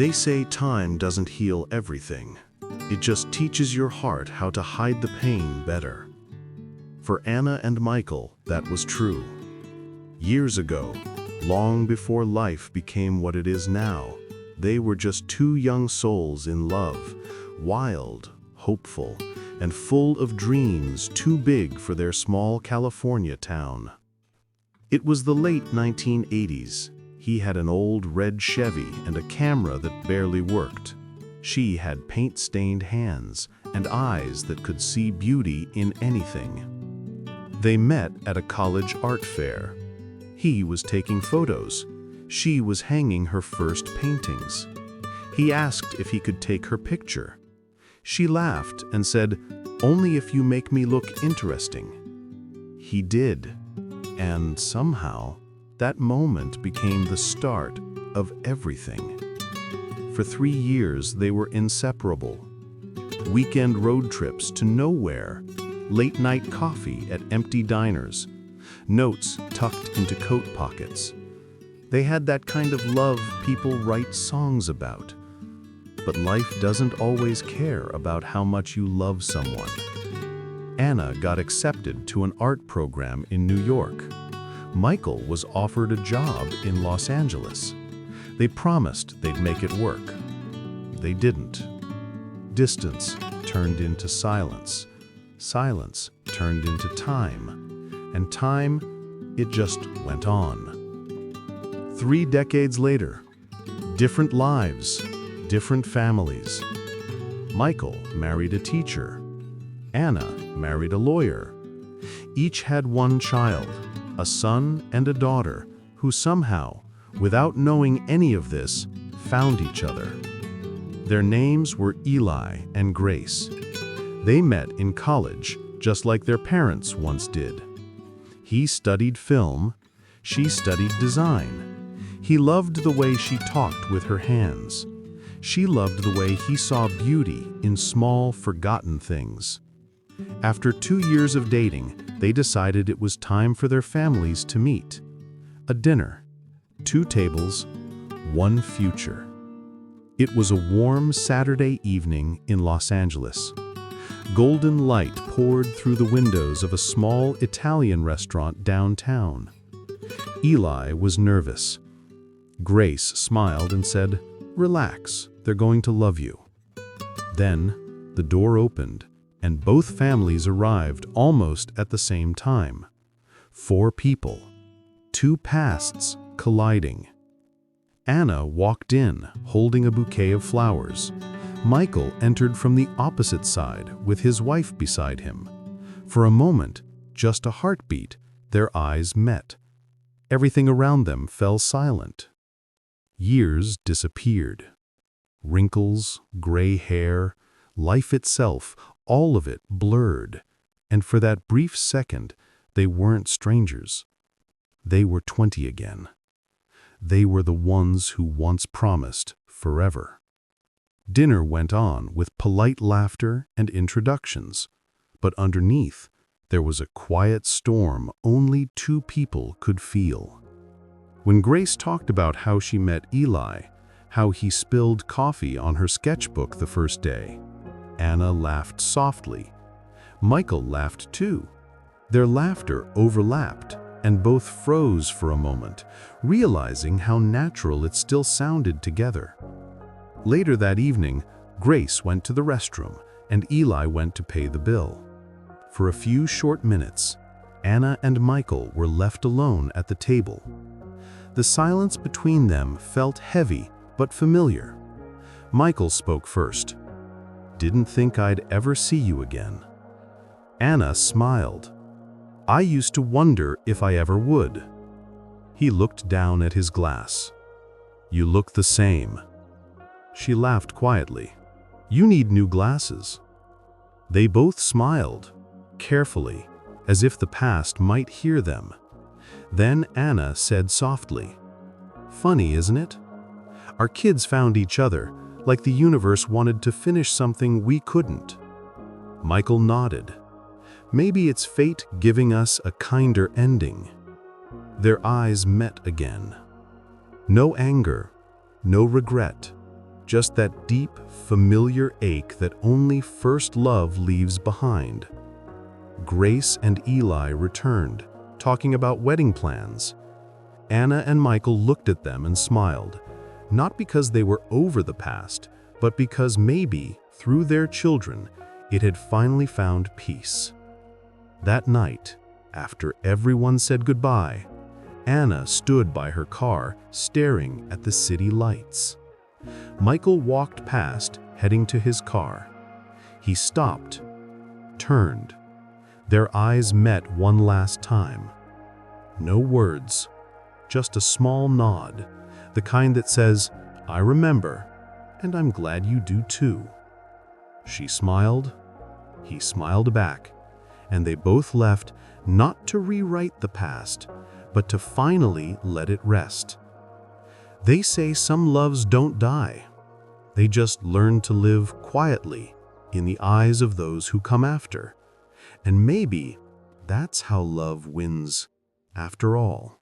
They say time doesn't heal everything. It just teaches your heart how to hide the pain better. For Anna and Michael, that was true. Years ago, long before life became what it is now, they were just two young souls in love, wild, hopeful, and full of dreams too big for their small California town. It was the late 1980s. He had an old red Chevy and a camera that barely worked. She had paint-stained hands and eyes that could see beauty in anything. They met at a college art fair. He was taking photos. She was hanging her first paintings. He asked if he could take her picture. She laughed and said, "Only if you make me look interesting." He did, and somehow, that moment became the start of everything. For 3 years, they were inseparable. Weekend road trips to nowhere, late-night coffee at empty diners, notes tucked into coat pockets. They had that kind of love people write songs about. But life doesn't always care about how much you love someone. Anna got accepted to an art program in New York. Michael was offered a job in Los Angeles. They promised they'd make it work. They didn't. Distance turned into silence. Silence turned into time. And time, it just went on. 3 decades later, different lives, different families. Michael married a teacher. Anna married a lawyer. Each had one child, a son and a daughter, who somehow, without knowing any of this, found each other. Their names were Eli and Grace. They met in college, just like their parents once did. He studied film, she studied design. He loved the way she talked with her hands. She loved the way he saw beauty in small, forgotten things. After 2 years of dating, they decided it was time for their families to meet. A dinner, 2 tables, 1 future. It was a warm Saturday evening in Los Angeles. Golden light poured through the windows of a small Italian restaurant downtown. Eli was nervous. Grace smiled and said, "Relax, they're going to love you." Then, the door opened, and both families arrived almost at the same time. 4 people, 2 pasts colliding. Anna walked in, holding a bouquet of flowers. Michael entered from the opposite side, with his wife beside him. For a moment, just a heartbeat, their eyes met. Everything around them fell silent. Years disappeared. Wrinkles, gray hair, life itself, all of it blurred. And for that brief second, they weren't strangers. They were 20 again. They were the ones who once promised forever. Dinner went on with polite laughter and introductions, but underneath, there was a quiet storm only 2 people could feel. When Grace talked about how she met Eli, how he spilled coffee on her sketchbook the first day, Anna laughed softly. Michael laughed too. Their laughter overlapped, and both froze for a moment, realizing how natural it still sounded together. Later that evening, Grace went to the restroom, and Eli went to pay the bill. For a few short minutes, Anna and Michael were left alone at the table. The silence between them felt heavy but familiar. Michael spoke first. "Didn't think I'd ever see you again." Anna smiled. "I used to wonder if I ever would." He looked down at his glass. "You look the same." She laughed quietly. "You need new glasses." They both smiled, carefully, as if the past might hear them. Then Anna said softly, "Funny, isn't it? Our kids found each other, like the universe wanted to finish something we couldn't." Michael nodded. "Maybe it's fate giving us a kinder ending." Their eyes met again. No anger, no regret, just that deep, familiar ache that only first love leaves behind. Grace and Eli returned, talking about wedding plans. Anna and Michael looked at them and smiled, not because they were over the past, but because maybe, through their children, it had finally found peace. That night, after everyone said goodbye, Anna stood by her car, staring at the city lights. Michael walked past, heading to his car. He stopped, turned. Their eyes met one last time. No words, just a small nod, the kind that says, "I remember, and I'm glad you do too." She smiled, he smiled back, and they both left not to rewrite the past, but to finally let it rest. They say some loves don't die. They just learn to live quietly in the eyes of those who come after. And maybe that's how love wins after all.